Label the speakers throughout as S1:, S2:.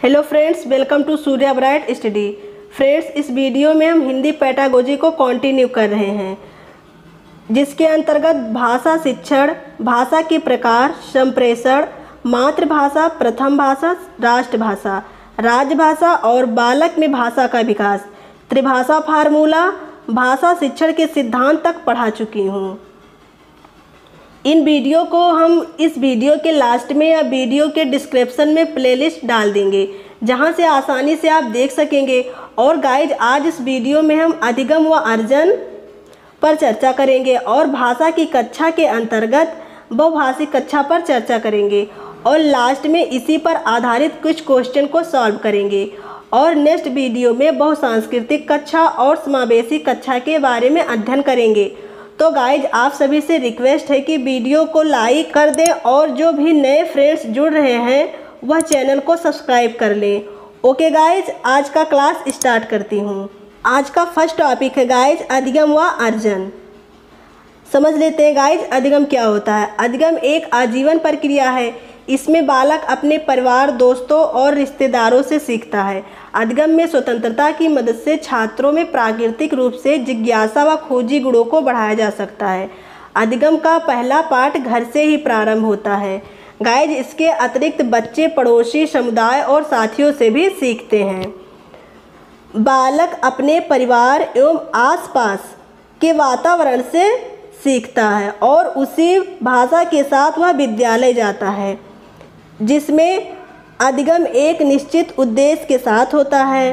S1: Hello friends, welcome to Surya bright study. Friends, इस video में हम हिंदी पेडागोजी को कंटिन्यू कर रहे हैं, जिसके अंतर्गत भाषा शिक्षण, भाषा के प्रकार, संप्रेषण, मातृभाषा, प्रथम भाषा, राष्ट्रभाषा, राजभाषा और बालक में भाषा का विकास, त्रिभाषा फार्मूला, भाषा शिक्षण के सिद्धांत तक पढ़ा चुकी हूँ। इन वीडियो को हम इस वीडियो के लास्ट में या वीडियो के डिस्क्रिप्शन में प्लेलिस्ट डाल देंगे, जहां से आसानी से आप देख सकेंगे। और गाइज, आज इस वीडियो में हम अधिगम व अर्जन पर चर्चा करेंगे और भाषा की कक्षा के अंतर्गत बहुभाषी कक्षा पर चर्चा करेंगे और लास्ट में इसी पर आधारित कुछ क्वेश्चन को सॉल्व करेंगे। और नेक्स्ट वीडियो में बहुसांस्कृतिक कक्षा और समावेशी कक्षा के बारे में अध्ययन करेंगे। तो गाइज, आप सभी से रिक्वेस्ट है कि वीडियो को लाइक कर दें और जो भी नए फ्रेंड्स जुड़ रहे हैं वह चैनल को सब्सक्राइब कर लें। ओके गाइज, आज का क्लास स्टार्ट करती हूँ। आज का फर्स्ट टॉपिक है गाइज अधिगम व अर्जन। समझ लेते हैं गाइज, अधिगम क्या होता है। अधिगम एक आजीवन प्रक्रिया है। इसमें बालक अपने परिवार, दोस्तों और रिश्तेदारों से सीखता है। अधिगम में स्वतंत्रता की मदद से छात्रों में प्राकृतिक रूप से जिज्ञासा व खोजी गुणों को बढ़ाया जा सकता है। अधिगम का पहला पाठ घर से ही प्रारंभ होता है। गाइज, इसके अतिरिक्त बच्चे पड़ोसी, समुदाय और साथियों से भी सीखते हैं। बालक अपने परिवार एवं आसपास के वातावरण से सीखता है और उसी भाषा के साथ वह विद्यालय जाता है, जिसमें अधिगम एक निश्चित उद्देश्य के साथ होता है।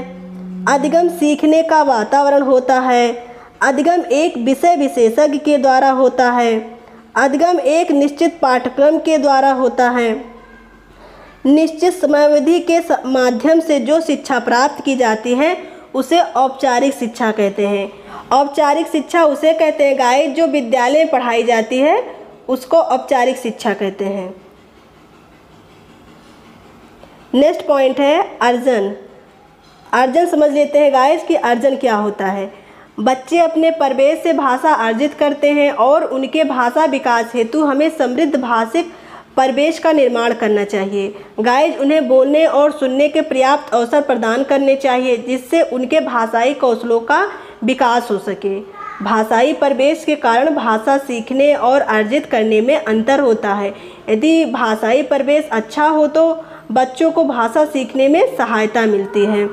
S1: अधिगम सीखने का वातावरण होता है। अधिगम एक विषय विशेषज्ञ के द्वारा होता है। अधिगम एक निश्चित पाठ्यक्रम के द्वारा होता है। निश्चित समयावधि के माध्यम से जो शिक्षा प्राप्त की जाती है उसे औपचारिक शिक्षा कहते हैं। औपचारिक शिक्षा उसे कहते हैं गाइस जो विद्यालय में पढ़ाई जाती है, उसको औपचारिक शिक्षा कहते हैं। नेक्स्ट पॉइंट है अर्जन। अर्जन समझ लेते हैं गाइस कि अर्जन क्या होता है। बच्चे अपने परिवेश से भाषा अर्जित करते हैं और उनके भाषा विकास हेतु हमें समृद्ध भाषिक परिवेश का निर्माण करना चाहिए। गाइस, उन्हें बोलने और सुनने के पर्याप्त अवसर प्रदान करने चाहिए, जिससे उनके भाषाई कौशलों का विकास हो सके। भाषाई परिवेश के कारण भाषा सीखने और अर्जित करने में अंतर होता है। यदि भाषाई परिवेश अच्छा हो तो बच्चों को भाषा सीखने में सहायता मिलती है।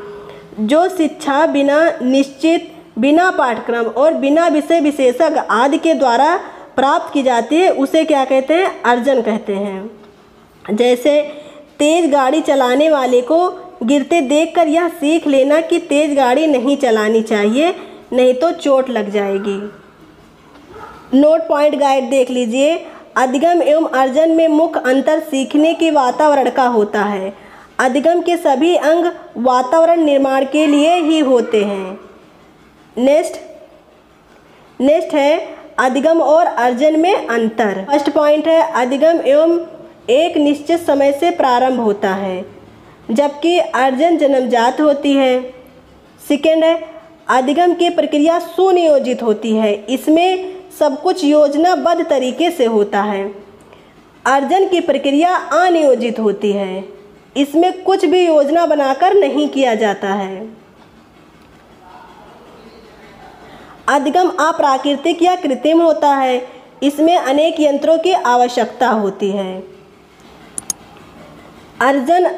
S1: जो शिक्षा बिना निश्चित, बिना पाठ्यक्रम और बिना विषय विशेषज्ञ आदि के द्वारा प्राप्त की जाती है उसे क्या कहते हैं? अर्जन कहते हैं। जैसे तेज गाड़ी चलाने वाले को गिरते देखकर यह सीख लेना कि तेज गाड़ी नहीं चलानी चाहिए, नहीं तो चोट लग जाएगी। नोट पॉइंट गाइड देख लीजिए। अधिगम एवं अर्जन में मुख्य अंतर सीखने के वातावरण का होता है। अधिगम के सभी अंग वातावरण निर्माण के लिए ही होते हैं। नेक्स्ट है अधिगम और अर्जन में अंतर। फर्स्ट पॉइंट है अधिगम एवं एक निश्चित समय से प्रारंभ होता है, जबकि अर्जन जन्मजात होती है। सेकेंड है अधिगम की प्रक्रिया सुनियोजित होती है। इसमें सब कुछ योजनाबद्ध तरीके से होता है। अर्जन की प्रक्रिया अनियोजित होती है। इसमें कुछ भी योजना बनाकर नहीं किया जाता है। अधिगम अप्राकृतिक या कृत्रिम होता है। इसमें अनेक यंत्रों की आवश्यकता होती है। अर्जन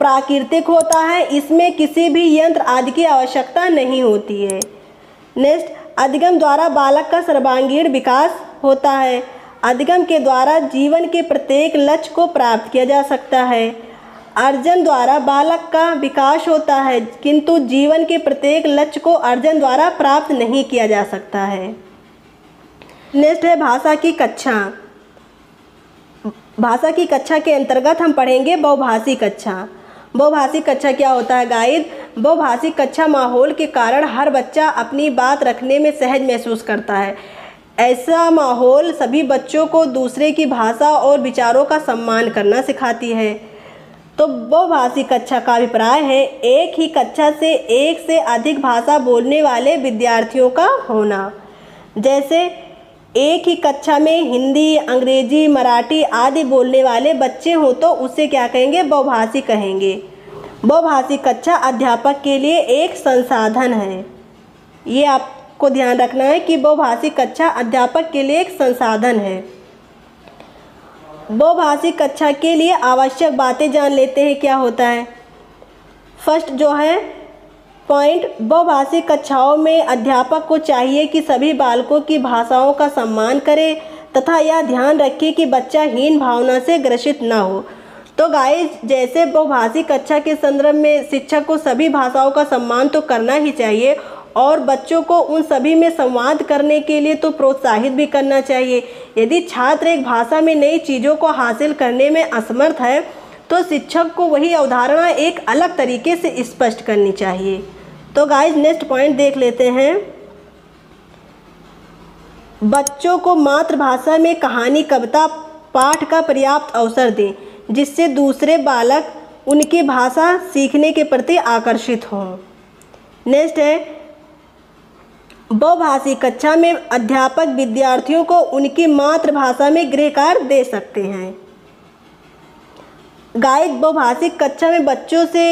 S1: प्राकृतिक होता है। इसमें किसी भी यंत्र आदि की आवश्यकता नहीं होती है। नेक्स्ट, अधिगम द्वारा बालक का सर्वांगीण विकास होता है। अधिगम के द्वारा जीवन के प्रत्येक लक्ष्य को प्राप्त किया जा सकता है। अर्जन द्वारा बालक का विकास होता है, किंतु जीवन के प्रत्येक लक्ष्य को अर्जन द्वारा प्राप्त नहीं किया जा सकता है। नेक्स्ट है भाषा की कक्षा। भाषा की कक्षा के अंतर्गत हम पढ़ेंगे बहुभाषी कक्षा। बहुभाषी कक्षा क्या होता है गाइड? बहुभाषी कक्षा माहौल के कारण हर बच्चा अपनी बात रखने में सहज महसूस करता है। ऐसा माहौल सभी बच्चों को दूसरे की भाषा और विचारों का सम्मान करना सिखाती है। तो बहुभाषी कक्षा का अभिप्राय है एक ही कक्षा से एक से अधिक भाषा बोलने वाले विद्यार्थियों का होना। जैसे एक ही कक्षा में हिंदी, अंग्रेजी, मराठी आदि बोलने वाले बच्चे हों तो उसे क्या कहेंगे? बहुभाषी कहेंगे। बहुभाषी कक्षा अध्यापक के लिए एक संसाधन है। ये आपको ध्यान रखना है कि बहुभाषी कक्षा अध्यापक के लिए एक संसाधन है। बहुभाषी कक्षा के लिए आवश्यक बातें जान लेते हैं क्या होता है। फर्स्ट जो है पॉइंट, बहुभाषी कक्षाओं में अध्यापक को चाहिए कि सभी बालकों की भाषाओं का सम्मान करे तथा यह ध्यान रखे कि बच्चा हीन भावना से ग्रसित न हो। तो गाइस, जैसे बहुभाषी कक्षा के संदर्भ में शिक्षक को सभी भाषाओं का सम्मान तो करना ही चाहिए और बच्चों को उन सभी में संवाद करने के लिए तो प्रोत्साहित भी करना चाहिए। यदि छात्र एक भाषा में नई चीज़ों को हासिल करने में असमर्थ है तो शिक्षक को वही अवधारणा एक अलग तरीके से स्पष्ट करनी चाहिए। तो गाइस, नेक्स्ट पॉइंट देख लेते हैं। बच्चों को मातृभाषा में कहानी, कविता पाठ का पर्याप्त अवसर दें जिससे दूसरे बालक उनकी भाषा सीखने के प्रति आकर्षित हों। नेक्स्ट है, बहुभाषी कक्षा में अध्यापक विद्यार्थियों को उनकी मातृभाषा में गृह कार्य दे सकते हैं। गाइस, बहुभाषी कक्षा में बच्चों से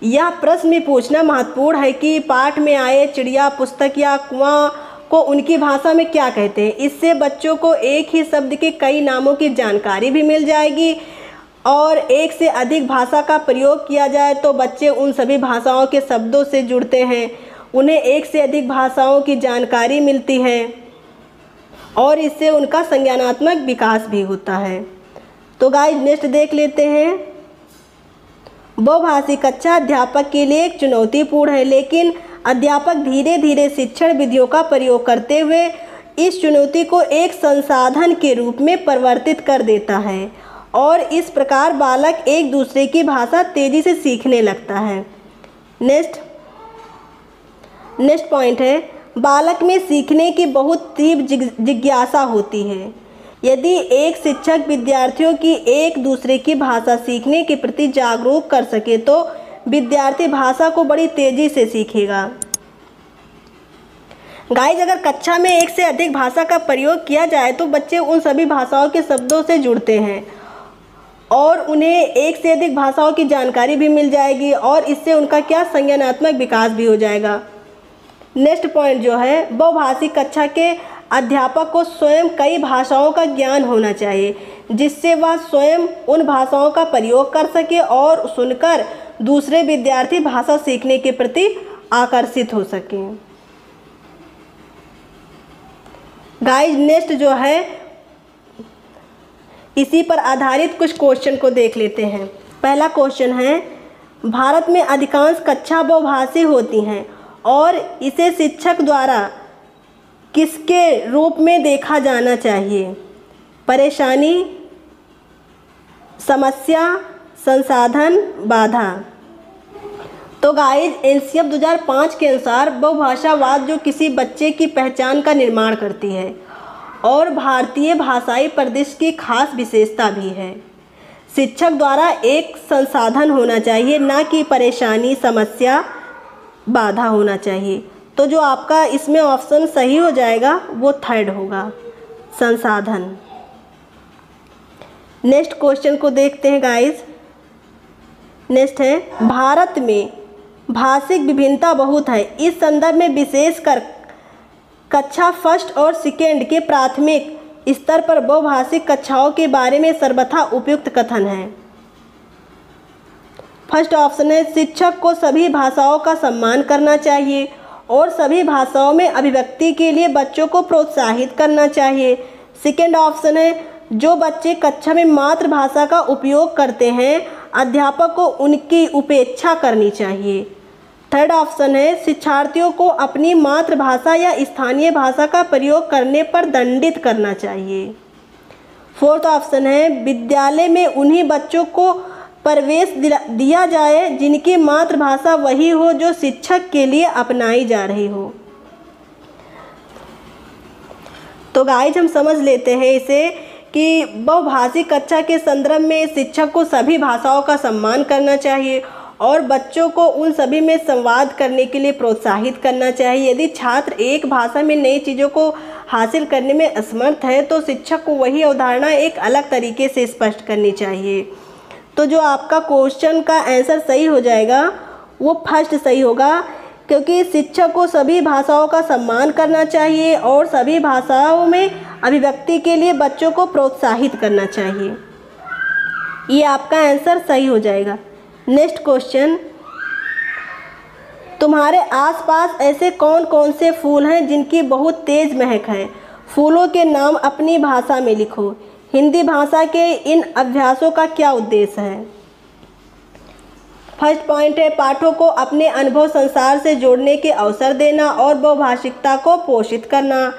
S1: यह प्रश्न भी पूछना महत्वपूर्ण है कि पाठ में आए चिड़िया, पुस्तक या कुआं को उनकी भाषा में क्या कहते हैं। इससे बच्चों को एक ही शब्द के कई नामों की जानकारी भी मिल जाएगी और एक से अधिक भाषा का प्रयोग किया जाए तो बच्चे उन सभी भाषाओं के शब्दों से जुड़ते हैं, उन्हें एक से अधिक भाषाओं की जानकारी मिलती है और इससे उनका संज्ञानात्मक विकास भी होता है। तो गाइस, नेक्स्ट देख लेते हैं। बहुभाषी कक्षा अध्यापक के लिए एक चुनौतीपूर्ण है, लेकिन अध्यापक धीरे धीरे शिक्षण विधियों का प्रयोग करते हुए इस चुनौती को एक संसाधन के रूप में परिवर्तित कर देता है और इस प्रकार बालक एक दूसरे की भाषा तेजी से सीखने लगता है। नेक्स्ट पॉइंट है, बालक में सीखने की बहुत तीव्र जिज्ञासा होती है। यदि एक शिक्षक विद्यार्थियों की एक दूसरे की भाषा सीखने के प्रति जागरूक कर सके तो विद्यार्थी भाषा को बड़ी तेजी से सीखेगा। गाइस, अगर कक्षा में एक से अधिक भाषा का प्रयोग किया जाए तो बच्चे उन सभी भाषाओं के शब्दों से जुड़ते हैं और उन्हें एक से अधिक भाषाओं की जानकारी भी मिल जाएगी और इससे उनका क्या संज्ञानात्मक विकास भी हो जाएगा। नेक्स्ट पॉइंट जो है, बहुभाषी कक्षा के अध्यापक को स्वयं कई भाषाओं का ज्ञान होना चाहिए जिससे वह स्वयं उन भाषाओं का प्रयोग कर सके और सुनकर दूसरे विद्यार्थी भाषा सीखने के प्रति आकर्षित हो सकें। गाइस, नेक्स्ट जो है इसी पर आधारित कुछ क्वेश्चन को देख लेते हैं। पहला क्वेश्चन है, भारत में अधिकांश कक्षा बहुभाषी होती हैं और इसे शिक्षक द्वारा किसके रूप में देखा जाना चाहिए? परेशानी, समस्या, संसाधन, बाधा। तो गाइस, एनसीएफ 2005 के अनुसार बहुभाषावाद जो किसी बच्चे की पहचान का निर्माण करती है और भारतीय भाषाई परिदृश्य की खास विशेषता भी है। शिक्षक द्वारा एक संसाधन होना चाहिए, ना कि परेशानी, समस्या, बाधा होना चाहिए। तो जो आपका इसमें ऑप्शन सही हो जाएगा वो थर्ड होगा, संसाधन। नेक्स्ट क्वेश्चन को देखते हैं गाइस। नेक्स्ट है, भारत में भाषिक विभिन्नता बहुत है। इस संदर्भ में विशेषकर कक्षा फर्स्ट और सेकेंड के प्राथमिक स्तर पर बहुभाषिक कक्षाओं के बारे में सर्वथा उपयुक्त कथन है। फर्स्ट ऑप्शन है, शिक्षक को सभी भाषाओं का सम्मान करना चाहिए और सभी भाषाओं में अभिव्यक्ति के लिए बच्चों को प्रोत्साहित करना चाहिए। सेकेंड ऑप्शन है, जो बच्चे कक्षा में मातृभाषा का उपयोग करते हैं अध्यापक को उनकी उपेक्षा करनी चाहिए। थर्ड ऑप्शन है, शिक्षार्थियों को अपनी मातृभाषा या स्थानीय भाषा का प्रयोग करने पर दंडित करना चाहिए। फोर्थ ऑप्शन है, विद्यालय में उन्हीं बच्चों को प्रवेश दिया जाए जिनकी मातृभाषा वही हो जो शिक्षक के लिए अपनाई जा रही हो। तो गाइस, हम समझ लेते हैं इसे कि बहुभाषी कक्षा के संदर्भ में शिक्षक को सभी भाषाओं का सम्मान करना चाहिए और बच्चों को उन सभी में संवाद करने के लिए प्रोत्साहित करना चाहिए। यदि छात्र एक भाषा में नई चीज़ों को हासिल करने में असमर्थ है तो शिक्षक को वही अवधारणा एक अलग तरीके से स्पष्ट करनी चाहिए। तो जो आपका क्वेश्चन का आंसर सही हो जाएगा वो फर्स्ट सही होगा, क्योंकि शिक्षक को सभी भाषाओं का सम्मान करना चाहिए और सभी भाषाओं में अभिव्यक्ति के लिए बच्चों को प्रोत्साहित करना चाहिए। ये आपका आंसर सही हो जाएगा। नेक्स्ट क्वेश्चन, तुम्हारे आसपास ऐसे कौन कौन से फूल हैं जिनकी बहुत तेज महक है? फूलों के नाम अपनी भाषा में लिखो। हिंदी भाषा के इन अभ्यासों का क्या उद्देश्य है? फर्स्ट पॉइंट है पाठों को अपने अनुभव संसार से जोड़ने के अवसर देना और बहुभाषिकता को पोषित करना।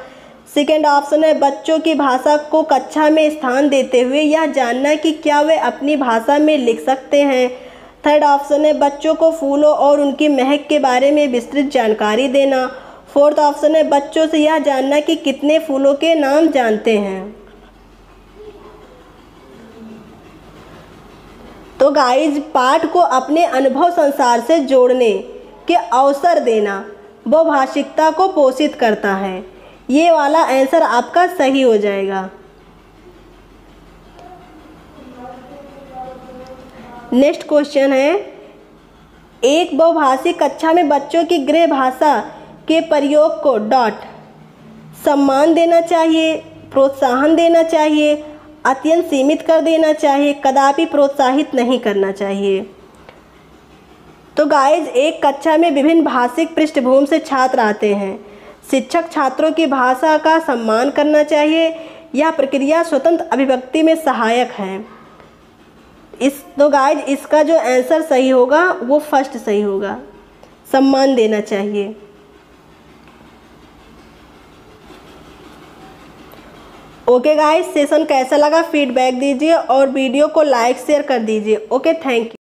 S1: सेकेंड ऑप्शन है बच्चों की भाषा को कक्षा में स्थान देते हुए यह जानना कि क्या वे अपनी भाषा में लिख सकते हैं। थर्ड ऑप्शन है बच्चों को फूलों और उनकी महक के बारे में विस्तृत जानकारी देना। फोर्थ ऑप्शन है बच्चों से यह जानना कि कितने फूलों के नाम जानते हैं। तो गाइज, पाठ को अपने अनुभव संसार से जोड़ने के अवसर देना बहुभाषिकता को पोषित करता है। ये वाला आंसर आपका सही हो जाएगा। नेक्स्ट क्वेश्चन है, एक बहुभाषी कक्षा में बच्चों की गृह भाषा के प्रयोग को सम्मान देना चाहिए, प्रोत्साहन देना चाहिए, अत्यंत सीमित कर देना चाहिए, कदापि प्रोत्साहित नहीं करना चाहिए। तो गाइज, एक कक्षा में विभिन्न भाषिक पृष्ठभूमि से छात्र आते हैं। शिक्षक छात्रों की भाषा का सम्मान करना चाहिए। यह प्रक्रिया स्वतंत्र अभिव्यक्ति में सहायक है। तो गाइज, इसका जो आंसर सही होगा वो फर्स्ट सही होगा, सम्मान देना चाहिए। ओके गाइज, सेशन कैसा लगा फीडबैक दीजिए और वीडियो को लाइक शेयर कर दीजिए। Okay, thank you.